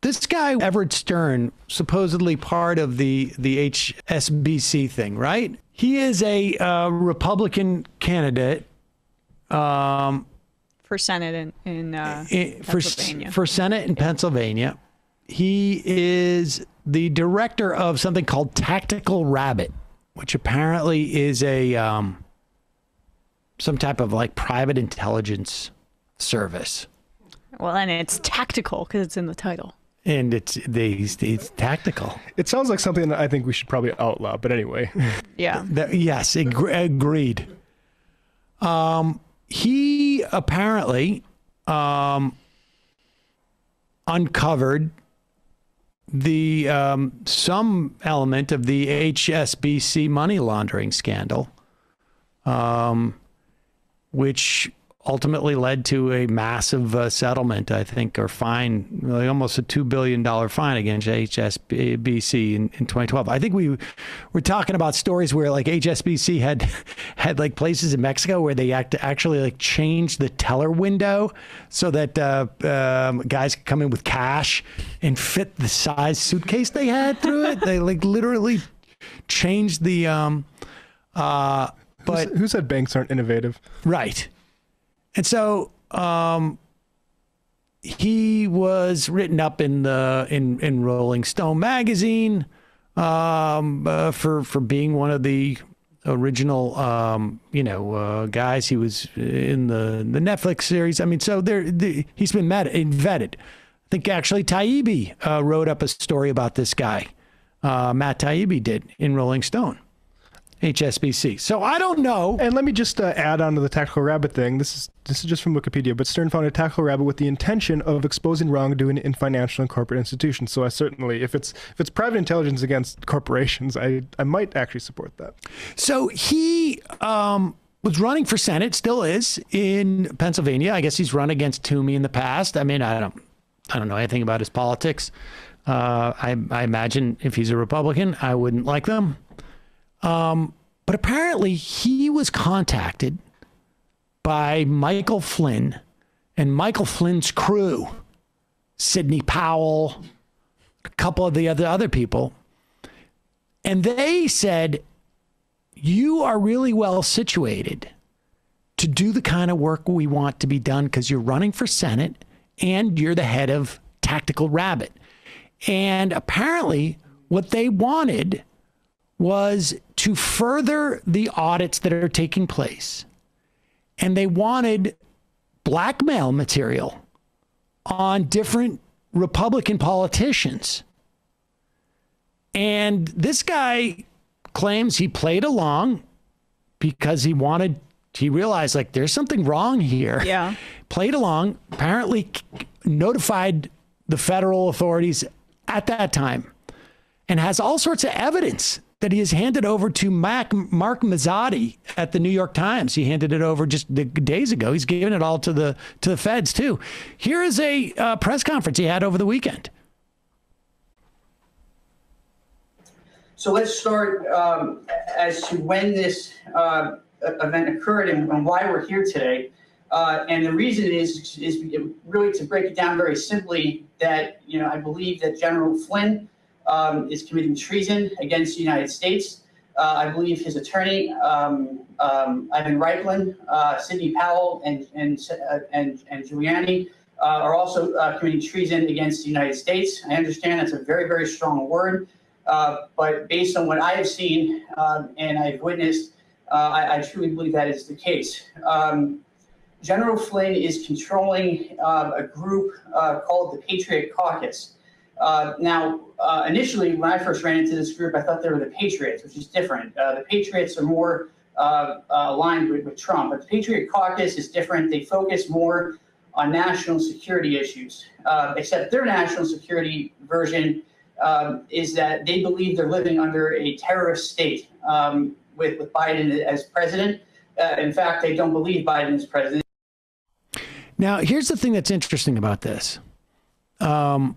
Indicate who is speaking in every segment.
Speaker 1: this guy, Everett Stern, supposedly part of the HSBC thing, right? He is a Republican candidate
Speaker 2: for Senate in Pennsylvania.
Speaker 1: For Senate in Pennsylvania. He is the director of something called Tactical Rabbit, which apparently is a some type of like private intelligence service.
Speaker 2: Well, and it's tactical because it's in the title.
Speaker 1: And it's tactical.
Speaker 3: It sounds like something that I think we should probably outlaw, but anyway.
Speaker 2: Yeah.
Speaker 1: Yes, agreed. He apparently uncovered the some element of the HSBC money laundering scandal, which ultimately led to a massive settlement, I think, or fine, really almost a $2 billion fine against HSBC in 2012. I think we were talking about stories where like HSBC had like places in Mexico where they actually like changed the teller window so that guys could come in with cash and fit the size suitcase they had through it. They like literally changed the but
Speaker 3: who said banks aren't innovative?
Speaker 1: Right. And so he was written up in Rolling Stone magazine for being one of the original guys. He was in the Netflix series. I mean, so he's been vetted. I think actually Taibbi wrote up a story about this guy. Matt Taibbi did in Rolling Stone. HSBC. So I don't know.
Speaker 3: And let me just add on to the Tactical Rabbit thing. This is just from Wikipedia, but Stern founded Tactical Rabbit with the intention of exposing wrongdoing in financial and corporate institutions. So I certainly, if it's private intelligence against corporations, I might actually support that.
Speaker 1: So he was running for Senate, still is, in Pennsylvania. I guess he's run against Toomey in the past. I mean, I don't know anything about his politics. I imagine if he's a Republican, I wouldn't like them. But apparently he was contacted by Michael Flynn and Michael Flynn's crew, Sidney Powell, a couple of the other people. And they said, you are really well situated to do the kind of work we want to be done because you're running for Senate and you're the head of Tactical Rabbit. And apparently what they wanted was to further the audits that are taking place. And they wanted blackmail material on different Republican politicians. And this guy claims he played along because he realized like there's something wrong here.
Speaker 2: Yeah. Played
Speaker 1: along, apparently notified the federal authorities at that time and has all sorts of evidence that he has handed over to Mark Mazzotti at the New York Times. He handed it over just days ago. He's given it all to the feds too. Here is a press conference he had over the weekend.
Speaker 4: So let's start as to when this event occurred and why we're here today. And the reason is really to break it down very simply that, I believe that General Flynn is committing treason against the United States. I believe his attorney, Ivan Reichland, Sidney Powell, and Giuliani are also committing treason against the United States. I understand that's a very, very strong word, but based on what I have seen and I've witnessed, I truly believe that is the case. General Flynn is controlling a group called the Patriot Caucus. Initially, when I first ran into this group, I thought they were the Patriots, which is different. The Patriots are more aligned with Trump, but the Patriot Caucus is different. They focus more on national security issues, except their national security version is that they believe they're living under a terrorist state with Biden as president. In fact, they don't believe Biden is president.
Speaker 1: Now, here's the thing that's interesting about this. In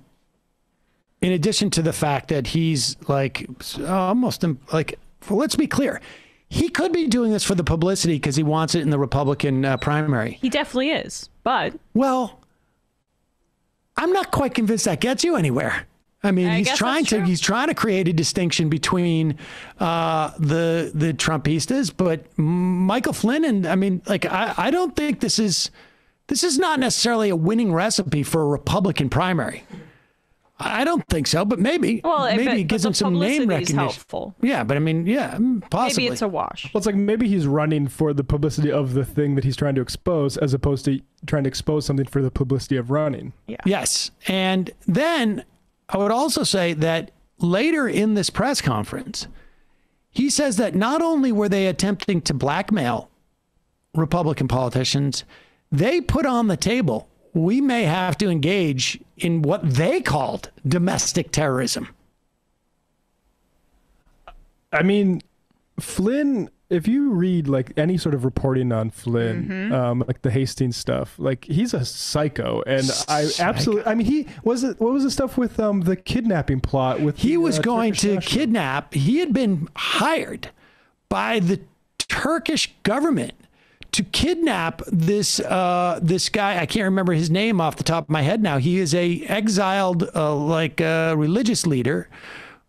Speaker 1: addition to the fact that he's like almost like, well, let's be clear. He could be doing this for the publicity because he wants it in the Republican primary.
Speaker 2: He definitely is. But
Speaker 1: well, I'm not quite convinced that gets you anywhere. I mean, he's trying to create a distinction between the Trumpistas, but Michael Flynn and I don't think this is not necessarily a winning recipe for a Republican primary. I don't think so, but maybe it gives him some name recognition. Helpful. Yeah, but I mean, yeah, possibly.
Speaker 2: Maybe it's a wash.
Speaker 3: Well, it's like maybe he's running for the publicity of the thing that he's trying to expose, as opposed to trying to expose something for the publicity of running.
Speaker 2: Yeah.
Speaker 1: Yes, and then I would also say that later in this press conference, he says that not only were they attempting to blackmail Republican politicians, they put on the table, we may have to engage in what they called domestic terrorism.
Speaker 3: I mean, Flynn, if you read like any sort of reporting on Flynn, like the Hastings stuff, like he's a psycho. And I mean, what was the stuff with the kidnapping plot with
Speaker 1: he was going to kidnap, he had been hired by the Turkish government to kidnap this guy. I can't remember his name off the top of my head now. He is a exiled religious leader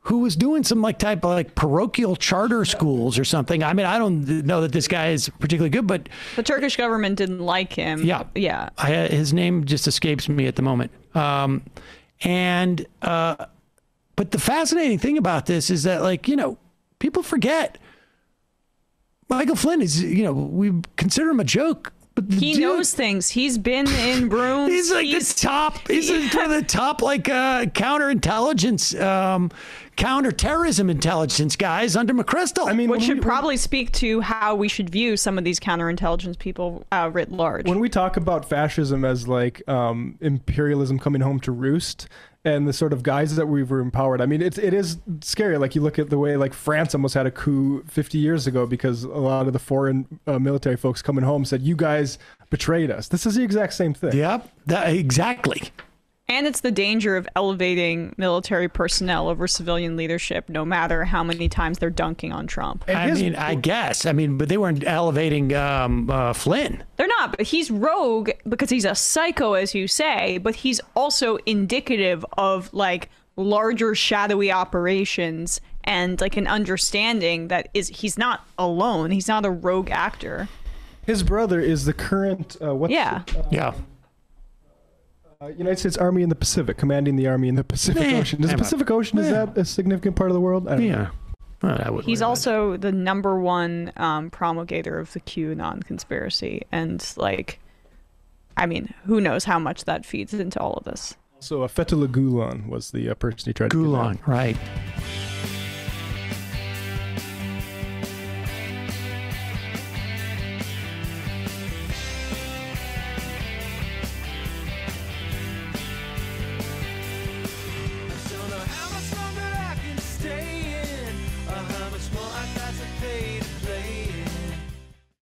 Speaker 1: who was doing some type of parochial charter schools or something. I mean, I don't know that this guy is particularly good, but
Speaker 2: the Turkish government didn't like him.
Speaker 1: Yeah. His name just escapes me at the moment. But the fascinating thing about this is that people forget. Michael Flynn is, we consider him a joke, but
Speaker 2: he knows things. He's been in rooms.
Speaker 1: He's the top. He's one of the top counterintelligence, counterterrorism intelligence guys under McChrystal.
Speaker 3: I mean,
Speaker 2: which should probably speak to how we should view some of these counterintelligence people writ large.
Speaker 3: When we talk about fascism as imperialism coming home to roost, and the sort of guys that we were empowered. I mean, it is scary. Like you look at the way France almost had a coup 50 years ago because a lot of the foreign military folks coming home said, you guys betrayed us. This is the exact same thing.
Speaker 1: Yep, exactly.
Speaker 2: And it's the danger of elevating military personnel over civilian leadership, no matter how many times they're dunking on Trump.
Speaker 1: I guess. But they weren't elevating Flynn.
Speaker 2: They're not, but he's rogue because he's a psycho, as you say, but he's also indicative of larger shadowy operations and an understanding that he's not alone. He's not a rogue actor.
Speaker 3: His brother is the current, United States Army in the Pacific, commanding the Army in the Pacific Ocean. Is the Pacific Ocean, is that a significant part of the world? I don't know.
Speaker 1: Well,
Speaker 2: he's also the #1 promulgator of the QAnon conspiracy. And who knows how much that feeds into all of this.
Speaker 3: So Fethullah Gulen was the person he tried to
Speaker 1: Gulen, right.